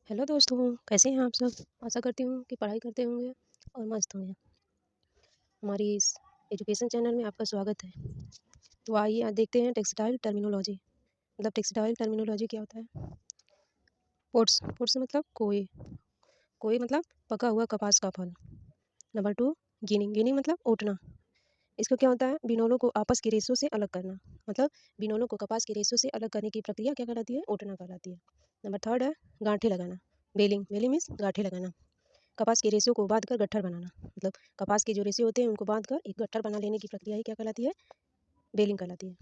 Hello दोस्तों, कैसे हैं आप सब? आशा करती हूँ कि पढ़ाई करते होंगे और मस्त होंगे। हमारी इस एजुकेशन चैनल में आपका स्वागत है। तो आइए आज देखते हैं टेक्सटाइल टर्मिनोलॉजी। मतलब टेक्सटाइल टर्मिनोलॉजी क्या होता है? पोट्स पोट्स मतलब कोई कोई मतलब पका हुआ कपास का फल। नंबर 2 गिनिंग गिनिंग मतलब ओटना। इसका क्या होता है? बिनोलों को आपस की रेशों से अलग करना। मतलब बिनोलों को कपास की रेशों से अलग करने की प्रक्रिया क्या कहलाती है? ओटना कहलाती है। नंबर 3 है गांठें लगाना। बेलिंग बेलिंग मीन्स गांठें लगाना। कपास के रेशों को बांधकर गट्ठर बनाना। मतलब कपास के जो रेशे होते हैं उनको बांधकर एक गट्ठर बना लेने की प्रक्रिया ही क्या कहलाती है? बेलिंग कहलाती है।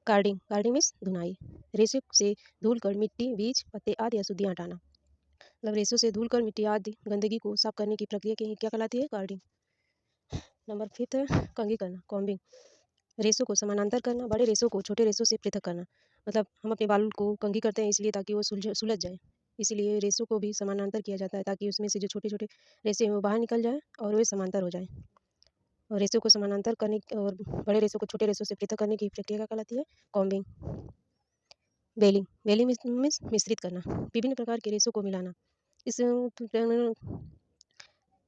कार्डिंग कार्डिंग मीन्स धुनाई। रेशे से धूल कर मिट्टी बीज पत्ते आदि अशुद्धियाँ हटाना। मतलब रेशों से धूल कर मिट्टी आदि गंदगी को साफ करने की प्रक्रिया की क्या कहलाती है? कार्डिंग। नंबर 5 है कंघी करना, कॉम्बिंग। रेशों को समानांतर करना, बड़े रेशों को छोटे रेशों से पृथक करना। मतलब हम अपने बाल को कंघी करते हैं इसलिए ताकि वो सुलझ जाए। इसीलिए रेशों को भी समानांतर किया जाता है ताकि उसमें से जो छोटे छोटे रेशे हैं वो बाहर निकल जाए और वे समांतर हो जाए। और रेशों को समानांतर करने और बड़े रेशों को छोटे रेशों से पृथक करने की प्रक्रिया क्या कहलाती है? कॉम्बिंग। बेलिंग बेलिंग मीन्स मिश्रित करना, विभिन्न प्रकार के रेशों को मिलाना। इस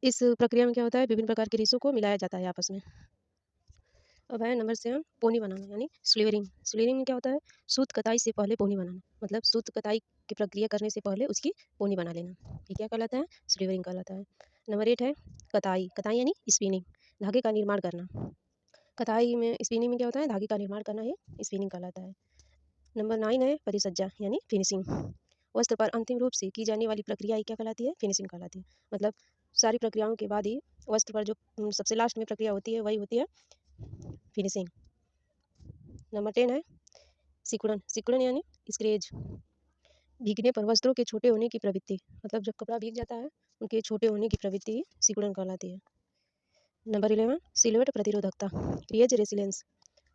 इस प्रक्रिया में क्या होता है? विभिन्न प्रकार के रेशों को मिलाया जाता है आपस में। अब है नंबर 7 पोनी बनाना यानी स्लीवरिंग। स्लीवरिंग में क्या होता है? सूत कताई से पहले पोनी बनाना। मतलब सूत कताई की प्रक्रिया करने से पहले उसकी पोनी बना लेना। ये क्या कहलाता है? स्लीवरिंग कहलाता है। नंबर 8 है कताई। कताई यानी स्पिनिंग, धागे का निर्माण करना। कताई में स्पिनिंग में क्या होता है? धागे का निर्माण करना ही स्पिनिंग कहलाता है। नंबर 9 है परिसज्जा यानी फिनिशिंग। वस्त्र पर अंतिम रूप से की जाने वाली प्रक्रिया ही क्या कहलाती है? फिनिशिंग कहलाती है। मतलब सारी प्रक्रियाओं के बाद ही वस्त्र पर जो सबसे लास्ट में प्रक्रिया होती है वही होती है फिनिशिंग। नंबर 10 है सिकुड़न। सिकुड़न यानी स्क्रेज। भीगने पर वस्त्रों के छोटे होने की प्रवृत्ति। मतलब जब कपड़ा भीग जाता है उनके छोटे होने की प्रवृत्ति ही सिकुड़न कहलाती है। नंबर 11 सिलवट प्रतिरोधकता, क्रिएज रेसिलेंस।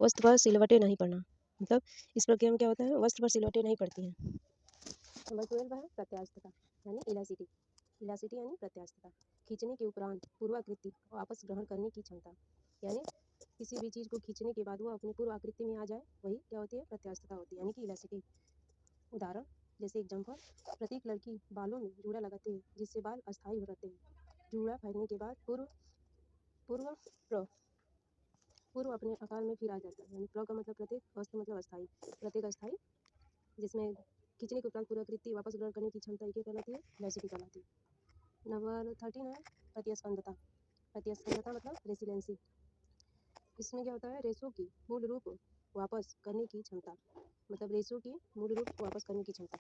वस्त्र पर सिलवटें नहीं पड़ना। मतलब इस प्रक्रिया में क्या होता है? वस्त्र पर सिलवटें नहीं पड़ती हैं। नंबर 12 है प्रत्यास्थता यानी इलास्टिसिटी। इलास्टिसिटी यानी प्रत्यास्थता, खींचने के उपरांत पूर्वाकृति वापस ग्रहण करने की क्षमता। यानी किसी भी चीज़ को खींचने के बाद वो अपनी पूर्व आकृति में आ जाए वही क्या होती है? प्रत्यास्थता होती है यानी कि इलास्टिसिटी। उदाहरण जैसे एग्जाम्पल, प्रत्येक लड़की बालों में जूड़ा लगाती है जिससे बाल अस्थायी हो रहते हैं। जूड़ा फेंकने के बाद पूर्व पूर्व प्र पूर्व अपने आकार में फिर आ जाता है। यानी प्र का मतलब प्रत्येक, अस्त मतलब अस्थायी, प्रत्येक अस्थायी जिसमें खींचने के उपरांत पूर्वाकृति वापस ग्रहण करने की क्षमता क्या कहलाती है? इलास्टिसिटी कहलाती है। नंबर 13 है प्रतिस्पंदता। प्रतिस्पंदता मतलब रेसिलेंसी। इसमें क्या होता है? रेशों की मूल रूप वापस करने की क्षमता। मतलब रेशों की मूल रूप वापस करने की क्षमता।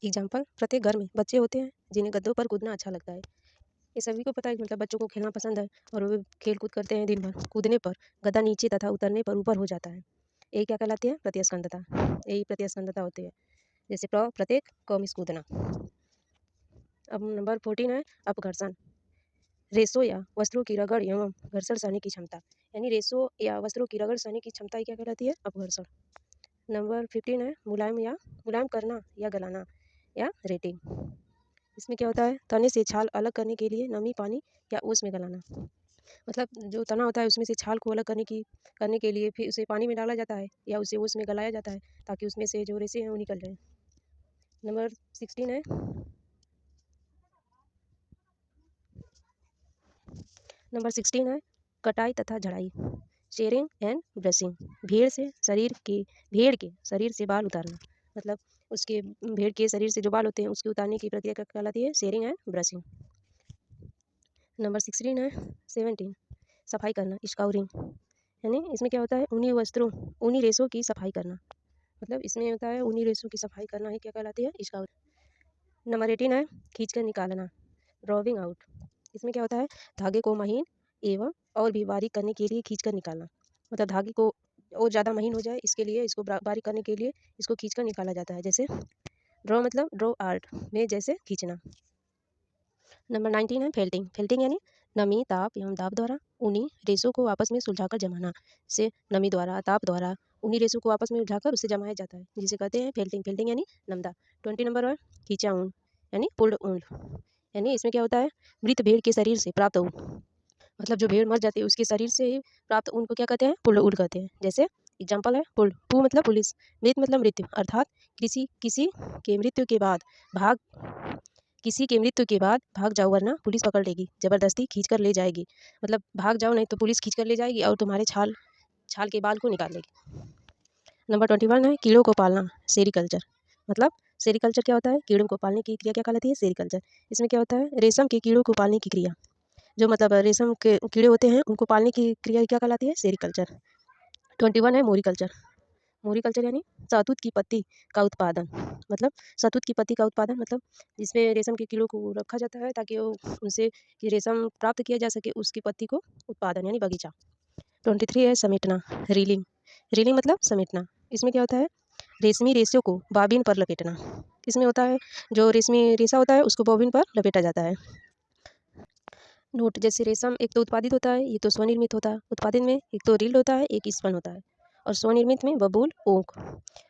एग्जाम्पल प्रत्येक घर में बच्चे होते हैं जिन्हें गद्दों पर कूदना अच्छा लगता है। ये सभी को पता है कि मतलब बच्चों को खेलना पसंद है और वो खेल कूद करते हैं दिन भर। कूदने पर गद्दा नीचे तथा उतरने पर ऊपर हो जाता है। ये क्या कहलाती है? प्रतिस्पंदता। यही प्रतिस्पंदता होती है। जैसे प्रत्येक क कूदना। अब नंबर 14 है अपघर्षण। रेशों या वस्त्रों की रगड़ एवं घर्षण सहने की क्षमता। यानी रेशों या वस्त्रों की रगड़ सहने की क्षमता क्या कहलाती है? अपघर्षण। नंबर 15 है मुलायम करना या गलाना या रेटिंग। इसमें क्या होता है? तने से छाल अलग करने के लिए नमी पानी या ओस में गलाना। मतलब जो तना होता है उसमें से छाल को अलग करने के लिए फिर उसे पानी में डाला जाता है या उसे ओस में गलाया जाता है ताकि उसमें से जो रेशे हैं वो निकल जाए। नंबर 16 है कटाई तथा झड़ाई, शेयरिंग एंड ब्रशिंग। भेड़ के शरीर से बाल उतारना। मतलब उसके भेड़ के शरीर से जो बाल होते हैं उसके उतारने की प्रक्रिया क्या कहलाती है? Sharing and brushing. नंबर 17 सफाई करना, स्काउरिंग। यानी इसमें क्या होता है? ऊनी रेशों की सफाई करना। मतलब इसमें होता है ऊनी रेशों की सफाई करना ही क्या कहलाती है? स्काउरिंग। नंबर 18 है खींच कर निकालना, ड्रॉविंग आउट। इसमें क्या होता है? धागे को महीन एवं और भी बारीक करने के लिए खींच कर निकालना। मतलब धागे को और ज़्यादा महीन हो जाए इसके लिए इसको बारीक करने के लिए इसको खींच कर निकाला जाता है। जैसे ड्रॉ मतलब ड्रॉ आर्ट में जैसे खींचना। नंबर 19 है फेल्टिंग। फेल्टिंग यानी नमी ताप एवं दाब द्वारा ऊनी रेशों को आपस में सुलझाकर जमाना। से नमी द्वारा ताप द्वारा ऊनी रेशों को आपस में उलझाकर उसे जमाया जाता है जिसे कहते हैं फेल्टिंग। फेल्टिंग यानी नमदा। 20 नंबर है खींचा ऊन यानी पुल्ड ऊन। यानी इसमें क्या होता है? मृत भेड़ के शरीर से प्राप्त ऊन। मतलब जो भेड़ मर जाती है उसके शरीर से ही प्राप्त ऊन को क्या कहते हैं? पुल्ड ऊन कहते हैं। जैसे एग्जाम्पल है पुल, पू मतलब पुलिस, मृत मतलब मृत्यु, अर्थात किसी किसी के मृत्यु के बाद भाग किसी के मृत्यु के बाद भाग जाओ वरना पुलिस पकड़ लेगी, ज़बरदस्ती खींच कर ले जाएगी। मतलब भाग जाओ नहीं तो पुलिस खींच कर ले जाएगी और तुम्हारे छाल छाल के बाल को निकाल लेगी। नंबर 21 है कीड़ों को पालना, सेरीकल्चर। मतलब सेरीकल्चर क्या होता है? कीड़ों को पालने की क्रिया क्या कहलाती है? सेरीकल्चर। इसमें क्या होता है? रेशम के कीड़ों को पालने की क्रिया, जो मतलब रेशम के कीड़े होते हैं उनको पालने की क्रिया क्या कहलाती है? सेरीकल्चर। 21 है मोरिकल्चर। मोरिकल्चर यानी शहतूत की पत्ती का उत्पादन। मतलब शहतूत की पत्ती का उत्पादन मतलब जिसमें रेशम के कीड़ों को रखा जाता है ताकि वो उनसे कि रेशम प्राप्त किया जा सके, उसकी पत्ती को उत्पादन यानी बगीचा। 23 है समेटना, रीलिंग। रीलिंग मतलब समेटना। इसमें क्या होता है? रेशमी रेशों को बॉबिन पर लपेटना। इसमें होता है जो रेशमी रेशा होता है उसको बॉबिन पर लपेटा जाता है। नोट, जैसे रेशम एक तो उत्पादित होता है, ये तो स्वनिर्मित होता है। उत्पादित में एक तो रील्ड होता है, एक स्पन होता है, और स्वनिर्मित में बबूल ओक।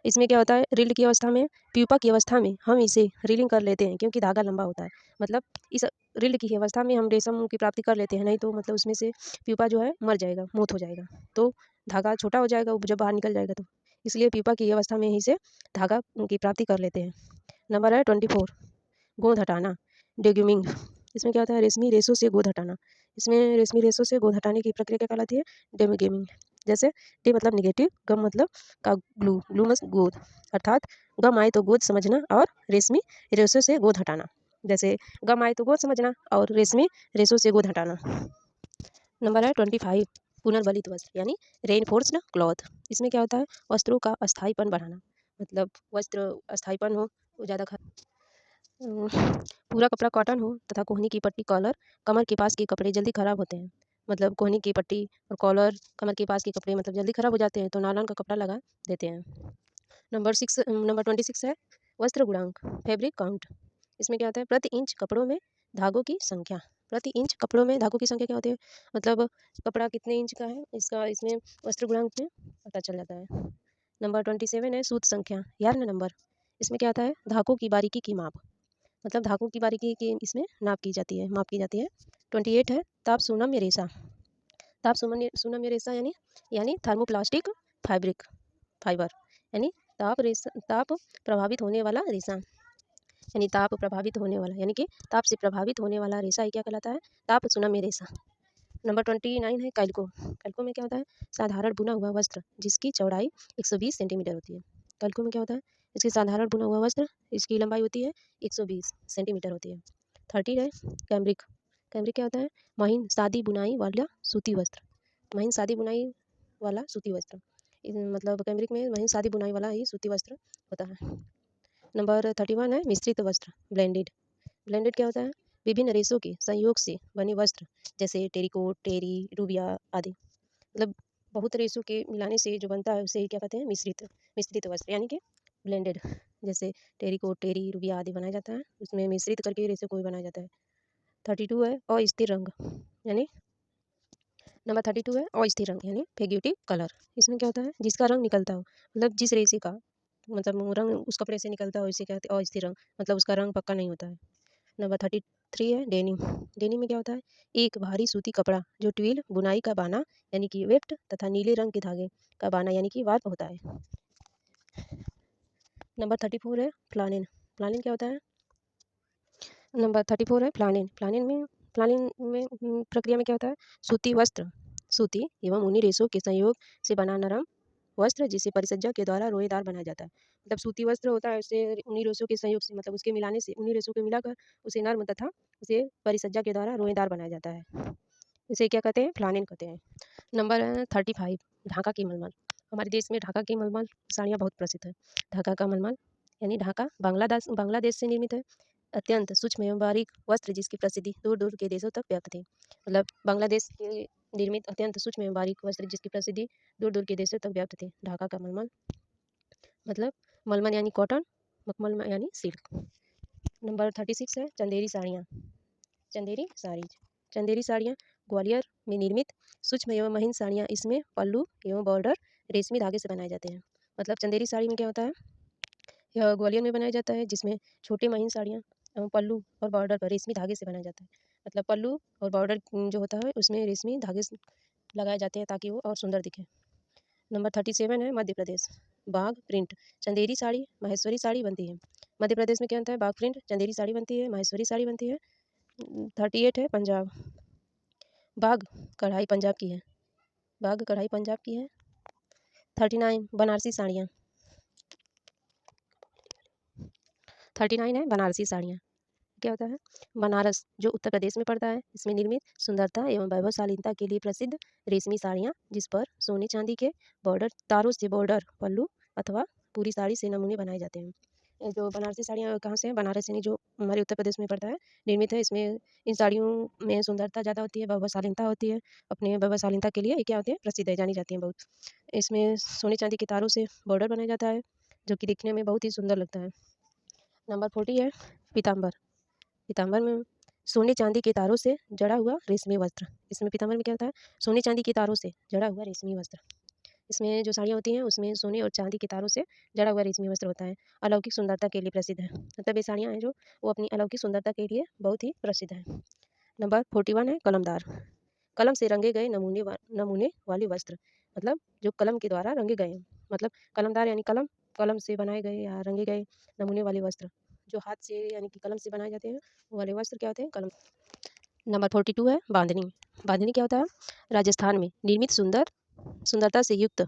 इसमें क्या होता है? रील्ड की अवस्था में, प्यूपा की अवस्था में हम इसे रीलिंग कर लेते हैं क्योंकि धागा लंबा होता है। मतलब इस रील्ड की अवस्था में हम रेशम की प्राप्ति कर लेते हैं, नहीं तो मतलब उसमें से प्यूपा जो है मर जाएगा, मौत हो जाएगा, तो धागा छोटा हो जाएगा जब बाहर निकल जाएगा तो। इसलिए प्यूपा की अवस्था में ही से धागा की प्राप्ति कर लेते हैं। नंबर है 24, गोंद हटाना, डेग्यूमिंग। इसमें क्या होता है? रेशमी रेशों से गोंद हटाना। इसमें रेशमी रेशों से गोंद हटाने की प्रक्रिया क्या कहलाती है? डेमिगेमिंग। जैसे डे मतलब निगेटिव, गम मतलब का ग्लू, ग्लू मस गोंद, अर्थात गम आए तो गोंद समझना और रेशमी रेशों से गोंद हटाना। जैसे गम आए तो गोंद समझना और रेशमी रेशों से गोंद हटाना। नंबर है 25, पुनर्बलित वस्त्र यानी रेनफोर्स्ड क्लॉथ। इसमें क्या होता है? वस्त्रों का अस्थायीपन बढ़ाना। मतलब वस्त्र अस्थायीपन हो, वो ज़्यादा पूरा कपड़ा कॉटन हो तथा कोहनी की पट्टी कॉलर कमर के पास के कपड़े जल्दी खराब होते हैं। मतलब कोहनी की पट्टी और कॉलर कमर के पास के कपड़े मतलब जल्दी खराब हो जाते हैं, तो नायलॉन का कपड़ा लगा देते हैं। नंबर 26 है वस्त्र गुणांक, फैब्रिक काउंट। इसमें क्या होता है? प्रति इंच कपड़ों में धागों की संख्या। प्रति इंच कपड़ों में धागों की संख्या क्या होती है? मतलब कपड़ा कितने इंच का है इसका इसमें वस्त्र गुणांक में पता चल जाता है। नंबर 27 है सूत संख्या, यार्न नंबर। इसमें क्या आता है? धागों की बारीकी की माप। मतलब धागों की बारीकी की इसमें नाप की जाती है, माप की जाती है। 28 है ताप सुनम्य रेशा। ताप सुनम्य रेशा यानी थर्मोप्लास्टिक फैब्रिक फाइबर, यानी ताप प्रभावित होने वाला रेशा, यानी ताप प्रभावित होने वाला, यानी कि ताप से प्रभावित होने वाला रेशा ये क्या कहलाता है? ताप सुनम्य रेशा। नंबर 29 है कैल्को। कैल्को में क्या होता है? साधारण बुना हुआ वस्त्र जिसकी चौड़ाई 120 सेंटीमीटर होती है। कैल्को में क्या होता है? इसकी साधारण बुना हुआ वस्त्र, इसकी लंबाई होती है 120 सेंटीमीटर होती है। 30 है कैम्ब्रिक। कैम्ब्रिक क्या होता है? महीन सादी बुनाई वाला सूती वस्त्र। महीन सादी बुनाई वाला सूती वस्त्र। मतलब कैम्ब्रिक में महीन सादी बुनाई वाला ही सूती वस्त्र होता है। नंबर 31 है मिश्रित वस्त्र, ब्लेंडेड। ब्लेंडेड क्या होता है? विभिन्न रेशों के संयोग से बने वस्त्र, जैसे टेरिकोट, टेरी, रूबिया आदि। मतलब बहुत रेशों के मिलाने से जो बनता है उसे क्या कहते हैं? मिश्रित मिश्रित वस्त्र यानी कि ब्लेंडेड। जैसे टेरिकोट, टेरी, रूबिया आदि बनाया जाता है, उसमें मिश्रित करके रेशों को भी बनाया जाता है। 32 है अस्थिर रंग, यानी नंबर 32 है अस्थिर रंग यानी फेग्यूटिव कलर। इसमें क्या होता है? जिसका रंग निकलता हो, मतलब जिस रेशे का मतलब रंग उस कपड़े से निकलता हो, इसे कहते हैं अस्थिर रंग, मतलब उसका रंग पक्का नहीं होता है। नंबर 33 है डेनिम। डेनिम में क्या होता है? एक भारी सूती कपड़ा जो ट्विल बुनाई का बाना यानी कि वेफ्ट तथा नीले रंग के धागे का बाना यानी कि वार्प होता है। नंबर 34 है फ्लानेन। फ्लानेन क्या होता है? नंबर 34 है फ्लानेन। फ्लानेन में प्रक्रिया में क्या होता है? सूती वस्त्र, सूती एवं ऊनी रेशों के संयोग से बना नरम वस्त्र जिसे परिसज्जा के द्वारा रोएदार बनाया जाता है। मतलब सूती वस्त्र होता है, उसे ऊनी रेशों के संयोग से मतलब उसके मिलाने से, ऊनी रेशों को मिलाकर उसे नर्म तथा उसे परिसज्जा के द्वारा रोएदार बनाया जाता है। इसे क्या कहते हैं? फ्लानेन कहते हैं। नंबर 35 ढाका की मलमल। हमारे देश में ढाका की मलमल साड़ियाँ बहुत प्रसिद्ध है। ढाका का मलमल यानी ढाका बांग्लादेश से निर्मित है। अत्यंत सूक्ष्म एवं बारीक वस्त्र जिसकी प्रसिद्धि दूर दूर के देशों तक व्याप्त थी। मतलब बांग्लादेश के निर्मित अत्यंत सूक्ष्म एवं बारीक वस्त्र जिसकी प्रसिद्धि दूर दूर के देशों तक व्याप्त थी। ढाका का मलमल मतलब मलमल यानी कॉटन, मखमल यानी सिल्क। नंबर 36 है चंदेरी साड़ियाँ। चंदेरी साड़ीज, चंदेरी साड़ियाँ ग्वालियर में निर्मित सूक्ष्म एवं महीन साड़ियाँ। इसमें पल्लू एवं बॉर्डर रेशमी धागे से बनाए जाते हैं। मतलब चंदेरी साड़ी में क्या होता है? यह ग्वालियर में बनाया जाता है, जिसमें छोटे महीन साड़ियाँ एवं पल्लू और बॉर्डर पर रेशमी धागे से बनाया जाता है। मतलब पल्लू और बॉर्डर जो होता है उसमें रेशमी धागे लगाए जाते हैं ताकि वो और सुंदर दिखे। नंबर 37 है मध्य प्रदेश। बाघ प्रिंट चंदेरी साड़ी माहेश्वरी साड़ी बनती है। मध्य प्रदेश में क्या बनता है? बाघ प्रिंट चंदेरी साड़ी बनती है, माहेश्वरी साड़ी बनती है। 38 है पंजाब। बाघ कढ़ाई पंजाब की है। बाघ कढ़ाई पंजाब की है। 39 बनारसी साड़ियाँ। 39 है बनारसी साड़ियाँ। क्या होता है? बनारस जो उत्तर प्रदेश में पड़ता है, इसमें निर्मित सुंदरता एवं वैभवशालीनता के लिए प्रसिद्ध रेशमी साड़ियाँ, जिस पर सोने चांदी के बॉर्डर तारों से बॉर्डर पल्लू अथवा पूरी साड़ी से नमूने बनाए जाते हैं। ये जो बनारसी साड़ियाँ कहाँ से हैं? बनारस यानी जो हमारे उत्तर प्रदेश में पड़ता है, निर्मित है। इसमें इन साड़ियों में सुंदरता ज़्यादा होती है, वैभवशालीनता होती है। अपने वैभवशालीनता के लिए ये क्या होती है? प्रसिद्ध है, जानी जाती हैं बहुत। इसमें सोने चांदी के तारों से बॉर्डर बनाया जाता है, जो कि दिखने में बहुत ही सुंदर लगता है। नंबर 40 है पीताम्बर। पीताम्बर में सोने चांदी के तारों से जड़ा हुआ रेशमी वस्त्र। इसमें पीताम्बर में क्या होता है? सोने चांदी के तारों से जड़ा हुआ रेशमी वस्त्र। इसमें जो साड़ियाँ होती हैं उसमें सोने और चांदी के तारों से जड़ा हुआ रेशमी वस्त्र होता है। अलौकिक सुंदरता के लिए प्रसिद्ध है। मतलब ये साड़ियाँ हैं जो वो अपनी अलौकिक सुंदरता के लिए बहुत ही प्रसिद्ध है। नंबर 41 है कलमदार। कलम से रंगे गए नमूने वाले वस्त्र। मतलब जो कलम के द्वारा रंगे गए हैं। मतलब कलमदार यानी कलम कलम से बनाए गए या रंगे गए नमूने वाले वस्त्र। जो हाथ से यानी कि कलम से बनाए जाते हैं वो वाले वस्त्र क्या होते हैं? कलम। नंबर 42 है बांधनी। बांधनी क्या होता है? राजस्थान में निर्मित सुंदरता से युक्त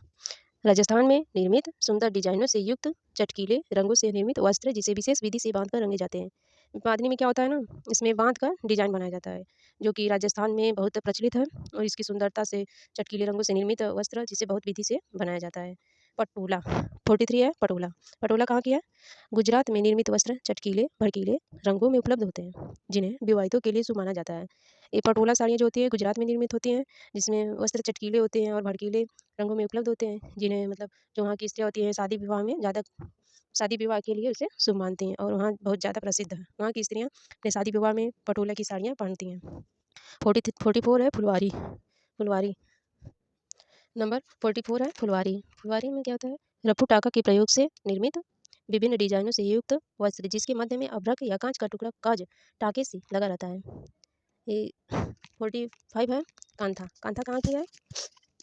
राजस्थान में निर्मित सुंदर डिजाइनों से युक्त चटकीले रंगों से निर्मित वस्त्र, जिसे विशेष विधि से बांधकर रंगे जाते हैं। बांधनी में क्या होता है ना, इसमें बांध कर डिजाइन बनाया जाता है, जो कि राजस्थान में बहुत प्रचलित है। और इसकी सुंदरता से चटकीले रंगों से निर्मित वस्त्र, जिसे बहुत विधि से बनाया जाता है। पटोला 43 है पटोला। पटोला कहाँ की है? गुजरात में निर्मित वस्त्र चटकीले भड़कीले रंगों में उपलब्ध होते हैं, जिन्हें विवाहितों के लिए शुभ माना जाता है। ये पटोला साड़ियाँ जो होती है गुजरात में निर्मित होती हैं, जिसमें वस्त्र चटकीले होते हैं और भड़कीले रंगों में उपलब्ध होते हैं, जिन्हें मतलब जो वहाँ की स्त्रियाँ होती हैं शादी विवाह के लिए उसे शुभ मानती हैं, और वहाँ बहुत ज़्यादा प्रसिद्ध है। वहाँ की स्त्रियाँ अपने शादी विवाह में पटोला की साड़ियाँ पहनती हैं। 44 है फुलवारी। फुलवारी नंबर 44 है फुलवारी। फुलवारी में क्या होता है? रफू टाका के प्रयोग से निर्मित विभिन्न डिजाइनों से युक्त वस्त्र, जिसके मध्य में अभ्रक या कांच का टुकड़ा काज टाके से लगा रहता है। ये 45 है कांथा। कांथा कहाँ की है?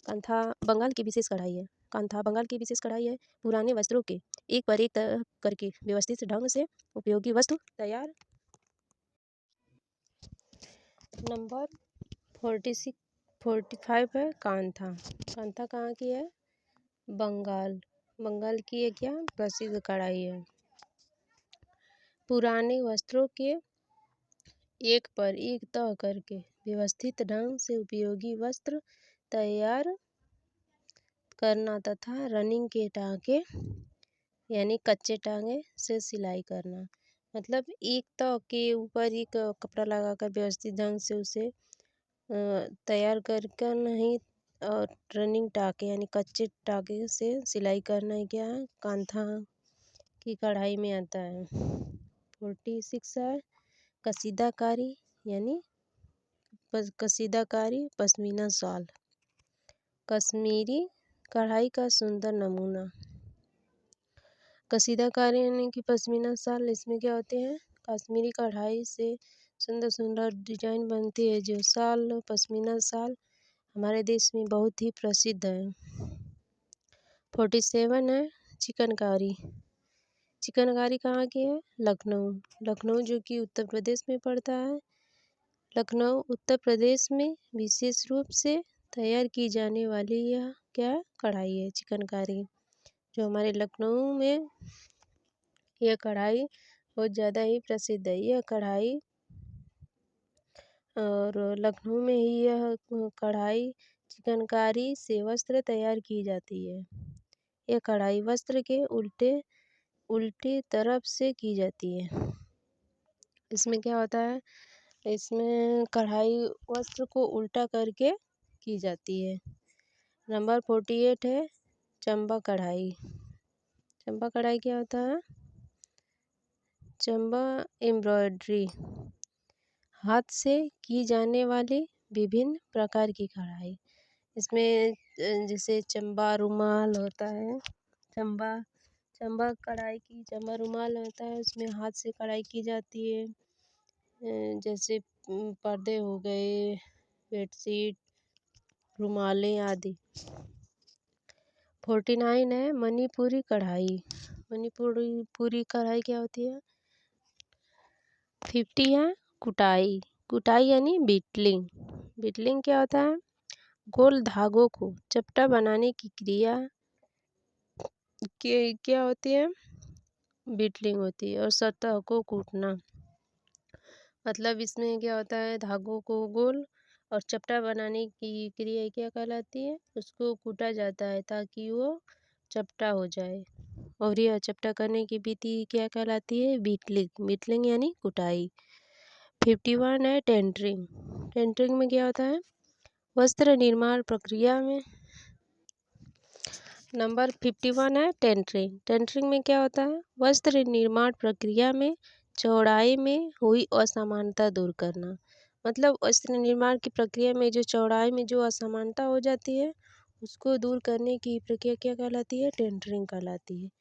कांथा बंगाल की विशेष कढ़ाई है। कांथा बंगाल की विशेष कढ़ाई है। पुराने वस्त्रों के एक पर एक तरह करके व्यवस्थित ढंग से उपयोगी वस्तु तैयार। नंबर 46 45 है कांथा। कांथा कहाँ की है? बंगाल। बंगाल की ये क्या प्रसिद्ध कढ़ाई है। पुराने वस्त्रों के एक पर एक तह करके व्यवस्थित ढंग से उपयोगी वस्त्र तैयार करना तथा रनिंग के टाँके यानी कच्चे टाँगे से सिलाई करना। मतलब एक तह के ऊपर एक कपड़ा लगाकर व्यवस्थित ढंग से उसे तैयार कर कर नहीं, और रनिंग टाँके यानी कच्चे टाँके से सिलाई करना ही क्या है? कांथा की कढ़ाई में आता है। 46 है कसीदाकारी यानी कसीदाकारी पश्मीना शॉल। कश्मीरी कढ़ाई का सुंदर नमूना। कसीदाकारी यानी कि पश्मीना शॉल, इसमें क्या होते हैं? कश्मीरी कढ़ाई से सुंदर सुंदर डिजाइन बनती है। जो शॉल पश्मीना शॉल हमारे देश में बहुत ही प्रसिद्ध है। 47 है चिकनकारी। चिकनकारी कहाँ की है? लखनऊ। लखनऊ जो कि उत्तर प्रदेश में पड़ता है। लखनऊ उत्तर प्रदेश में विशेष रूप से तैयार की जाने वाली यह क्या कढ़ाई है? चिकनकारी। जो हमारे लखनऊ में यह कढ़ाई बहुत ज़्यादा ही प्रसिद्ध है। यह कढ़ाई और लखनऊ में ही यह कढ़ाई चिकनकारी से वस्त्र तैयार की जाती है। यह कढ़ाई वस्त्र के उल्टी तरफ से की जाती है। इसमें क्या होता है? इसमें कढ़ाई वस्त्र को उल्टा करके की जाती है। नंबर 48 है चंबा कढ़ाई। चंबा कढ़ाई क्या होता है? चंबा एम्ब्रॉयडरी, हाथ से की जाने वाली विभिन्न प्रकार की कढ़ाई। इसमें जैसे चंबा रुमाल होता है, चंबा चंबा कढ़ाई की चंबा रुमाल होता है, उसमें हाथ से कढ़ाई की जाती है। जैसे पर्दे हो गए, बेडशीट, रुमालें आदि। 49 है मणिपुरी कढ़ाई। पूरी कढ़ाई क्या होती है? 50 है कुटाई। कुटाई यानी बीटलिंग। बीटलिंग क्या होता है? गोल धागों को चपटा बनाने की क्रिया क्या होती है? बीटलिंग होती है। और सतह को कूटना, मतलब इसमें क्या होता है, धागों को गोल और चपटा बनाने की क्रिया क्या कहलाती है? उसको कूटा जाता है ताकि वो चपटा हो जाए। और यह चपटा करने की विधि क्या कहलाती है? बीटलिंग। बीटलिंग यानी कुटाई। 51 है टेंडरिंग। टेंडरिंग में क्या होता है? वस्त्र निर्माण प्रक्रिया में। नंबर 51 है टेंडरिंग। टेंडरिंग में क्या होता है? वस्त्र निर्माण प्रक्रिया में चौड़ाई में हुई असमानता दूर करना। मतलब वस्त्र निर्माण की प्रक्रिया में जो चौड़ाई में जो असमानता हो जाती है, उसको दूर करने की प्रक्रिया क्या कहलाती है? टेंडरिंग कहलाती है।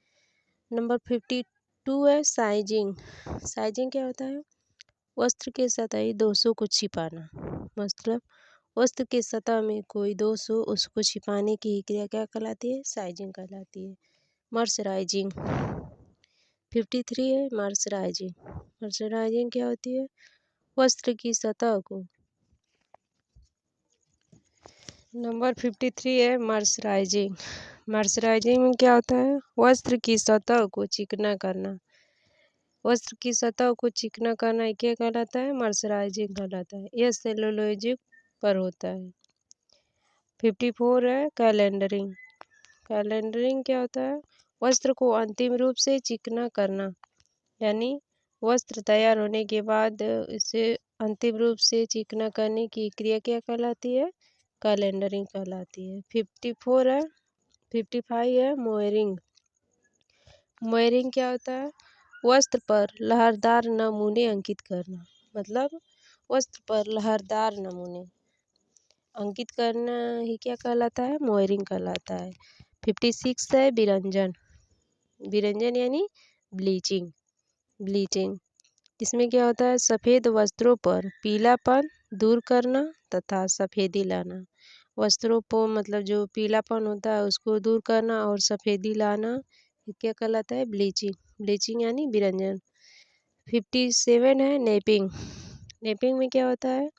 नंबर 52 है साइजिंग। साइजिंग क्या होता है? वस्त्र के सतही दोषों को छिपाना। मतलब वस्त्र की सतह में कोई दोष हो, उसको छिपाने की क्रिया क्या कहलाती है? साइजिंग कहलाती है। मर्सराइजिंग 53 है मर्सराइजिंग। मर्सराइजिंग क्या होती है? वस्त्र की सतह को। नंबर 53 है मर्सराइजिंग। मर्सराइजिंग में क्या होता है? वस्त्र की सतह को चिकना करना। वस्त्र की सतह को चिकना करना क्या कहलाता है? मर्सराइजिंग कहलाता है। यह सेलुलोजिक पर होता है। 54 है कैलेंडरिंग। कैलेंडरिंग क्या होता है? वस्त्र को अंतिम रूप से चिकना करना। यानी वस्त्र तैयार होने के बाद इसे अंतिम रूप से चिकना करने की क्रिया क्या कहलाती है? कैलेंडरिंग कहलाती है। 54 है 55 है मोयरिंग। मोयरिंग क्या होता है? वस्त्र पर लहरदार नमूने अंकित करना। मतलब वस्त्र पर लहरदार नमूने अंकित करना ही क्या कहलाता है? मोयरिंग कहलाता है। 56 है बिरंजन। बिरंजन यानी ब्लीचिंग। ब्लीचिंग इसमें क्या होता है? सफ़ेद वस्त्रों पर पीलापन दूर करना तथा सफ़ेदी लाना। वस्त्रों पर मतलब जो पीलापन होता है उसको दूर करना और सफ़ेदी लाना, ये क्या कहलाता है? ब्लीचिंग। ब्लीचिंग यानी बिरंजन। 57 है नेपिंग। नेपिंग में क्या होता है?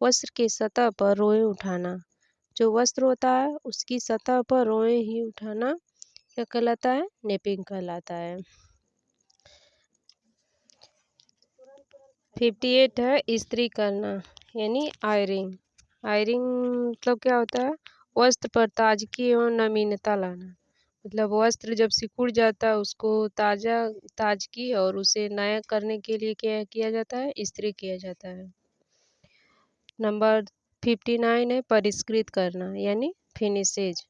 वस्त्र की सतह पर रोएं उठाना। जो वस्त्र होता है उसकी सतह पर रोएं ही उठाना क्या कहलाता है? नेपिंग कहलाता है। 58 है इस्त्री करना यानी आयरिंग। आयरिंग मतलब क्या होता है? वस्त्र पर ताजगी और नवीनता लाना। मतलब वस्त्र जब सिकुड़ जाता है उसको ताजगी और उसे नया करने के लिए क्या किया जाता है? इस्त्री किया जाता है। नंबर 59 है परिष्कृत करना यानी फिनिशेज।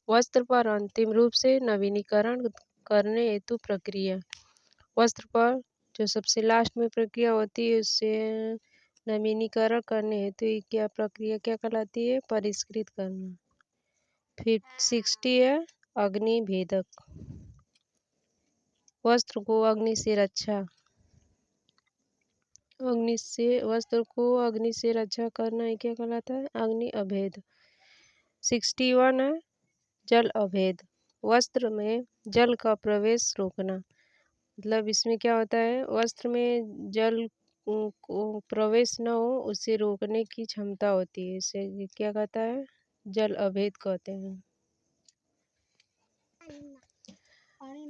वस्त्र पर अंतिम रूप से नवीनीकरण करने हेतु प्रक्रिया। वस्त्र पर जो सबसे लास्ट में प्रक्रिया होती है उससे नवीनीकरण करने हेतु क्या प्रक्रिया क्या कहलाती है? परिष्कृत करना। 60 है अग्नि भेदक। वस्त्र को अग्नि से रक्षा करना ये क्या कहलाता है? अग्नि अभेद। 61 है जल अभेद। वस्त्र में जल का प्रवेश रोकना। मतलब इसमें क्या होता है? वस्त्र में जल को प्रवेश न हो उसे रोकने की क्षमता होती है, इसे क्या कहता है? जल अभेद कहते हैं।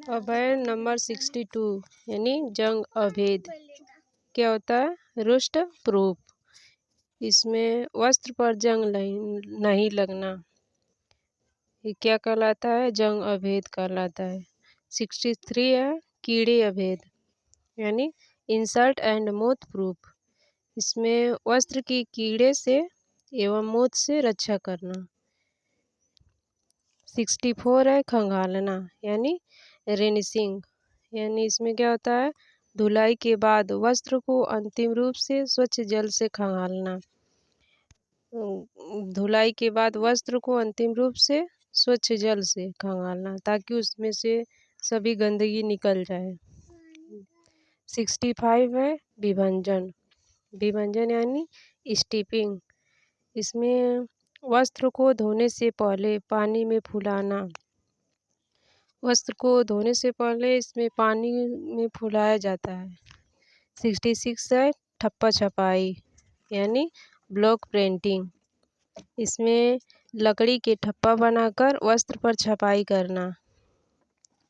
अब है नंबर 62 यानी जंग अभेद। क्या होता है? रुष्ट प्रूफ। इसमें वस्त्र पर जंग नहीं लगना, ये क्या कहलाता है? जंग अभेद कहलाता है। 63 है कीड़े अभेद यानी इंसल्ट एंड मोथ प्रूफ। इसमें वस्त्र की कीड़े से एवं मोथ से रक्षा करना। 64 है खंगालना यानी रेनिसिंग। यानी इसमें क्या होता है? धुलाई के बाद वस्त्र को अंतिम रूप से स्वच्छ जल से खंगालना। धुलाई के बाद वस्त्र को अंतिम रूप से स्वच्छ जल से खंगालना ताकि उसमें से सभी गंदगी निकल जाए। 65 है विभंजन। विभंजन यानी स्टीपिंग। इसमें वस्त्र को धोने से पहले पानी में फुलाना वस्त्र को धोने से पहले इसमें पानी में फुलाया जाता है। 66 है ठप्पा छपाई यानी ब्लॉक प्रिंटिंग। इसमें लकड़ी के ठप्पा बनाकर वस्त्र पर छपाई करना।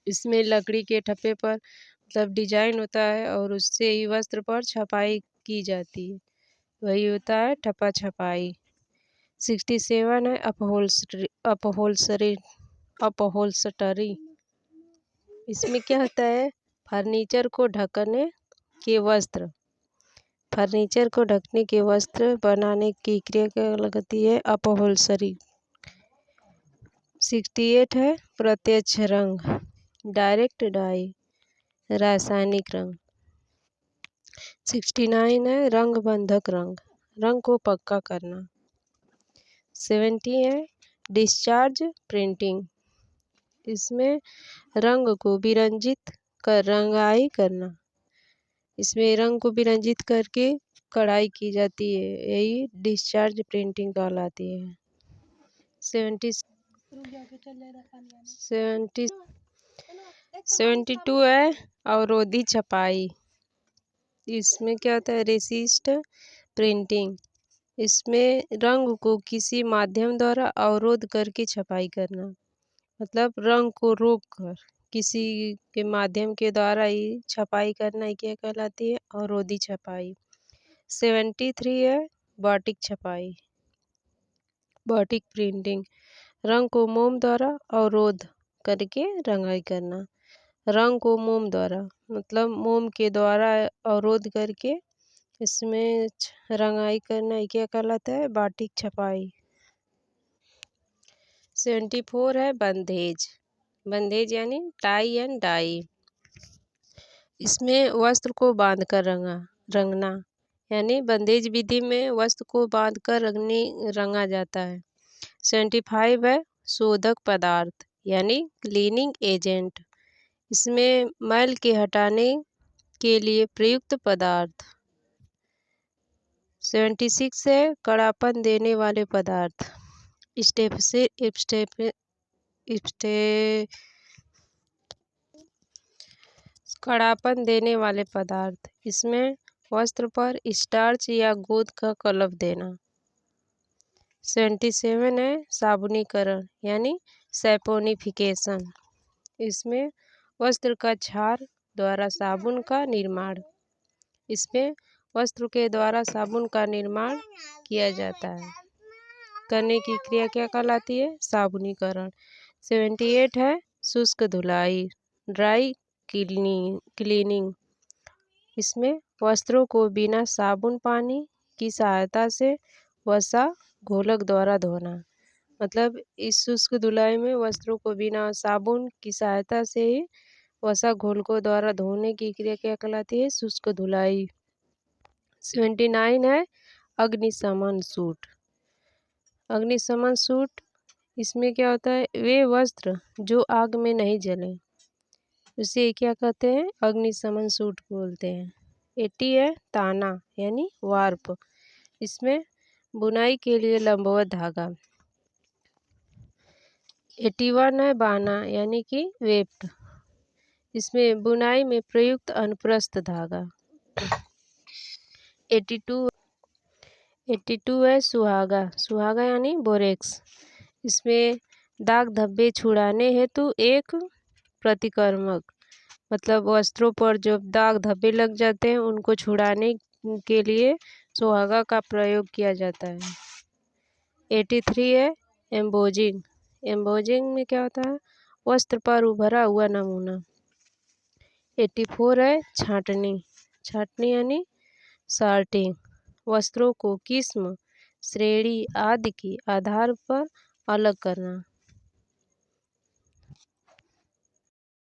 इसमें लकड़ी के ठप्पे पर मतलब डिजाइन होता है और उससे ही वस्त्र पर छपाई की जाती है, वही होता है ठप्पा छपाई। 67 है अपहोल्स्टरी। इसमें क्या होता है, फर्नीचर को ढकने के वस्त्र। फर्नीचर को ढकने के वस्त्र बनाने की क्रिया क्या लगती है, अपहोल्स्टरी। 68 है प्रत्यक्ष रंग, डायरेक्ट डाई, रासायनिक रंग। 69 है रंग बंधक रंग, रंग को पक्का करना। 70 है डिस्चार्ज प्रिंटिंग। इसमें रंग को विरंजित कर रंगाई करना। इसमें रंग को विरंजित करके कढ़ाई की जाती है, यही डिस्चार्ज प्रिंटिंग कहलाती है। 72 है अवरोधी छपाई। इसमें क्या होता है, रेसिस्ट प्रिंटिंग। इसमें रंग को किसी माध्यम द्वारा अवरोध करके छपाई करना, मतलब रंग को रोक कर किसी के माध्यम के द्वारा ही छपाई करना ही क्या कहलाती है, अवरोधी छपाई। 73 है बाटिक छपाई, बाटिक प्रिंटिंग। रंग को मोम द्वारा अवरोध करके रंगाई करना। रंग को मोम द्वारा मतलब मोम के द्वारा अवरोध करके इसमें रंगाई करना ये क्या कहलाता है, बाटिक छपाई। 74 है बंधेज। बंधेज यानी टाई एंड डाई। इसमें वस्त्र को बांधकर रंगना यानी बंधेज विधि में वस्त्र को बांधकर रंगा जाता है। 75 है शोधक पदार्थ यानी क्लीनिंग एजेंट। इसमें मैल के हटाने के लिए प्रयुक्त पदार्थ। 76 है कड़ापन देने वाले पदार्थ, कड़ापन देने वाले पदार्थ। इसमें वस्त्र पर स्टार्च या गोंद का कलफ देना। 77 है साबुनीकरण यानी सैपोनिफिकेशन। इसमें वस्त्र का क्षार द्वारा साबुन का निर्माण। इसमें वस्त्र के द्वारा साबुन का निर्माण किया जाता है, करने की क्रिया क्या कहलाती है, साबुनीकरण। 78 है शुष्क धुलाई, ड्राई क्लीनिंग। इसमें वस्त्रों को बिना साबुन पानी की सहायता से वसा घोलक द्वारा धोना। मतलब इस शुष्क धुलाई में वस्त्रों को बिना साबुन की सहायता से ही वसा घोलकों द्वारा धोने की क्रिया क्या कहलाती है, शुष्क धुलाई। 79 है अग्निशमन सूट। अग्निशमन सूट इसमें क्या होता है, वे वस्त्र जो आग में नहीं जले उसे क्या कहते हैं, अग्निशमन सूट बोलते हैं। 80 है ताना यानी वार्प। इसमें बुनाई के लिए लंबवत धागा। 81 है बाना यानी कि वेप्ट। इसमें बुनाई में प्रयुक्त अनुप्रस्थ धागा। 82 है सुहागा। सुहागा यानी बोरेक्स। इसमें दाग धब्बे छुड़ाने हेतु एक प्रतिकर्मक, मतलब वस्त्रों पर जो दाग धब्बे लग जाते हैं उनको छुड़ाने के लिए सुहागा का प्रयोग किया जाता है। 83 है एम्बोजिंग। एम्बोजिंग में क्या होता है, वस्त्र पर उभरा हुआ नमूना। 84 है छांटनी। छांटनी यानी सॉर्टिंग, वस्त्रों को किस्म, श्रेणी आदि के आधार पर अलग करना।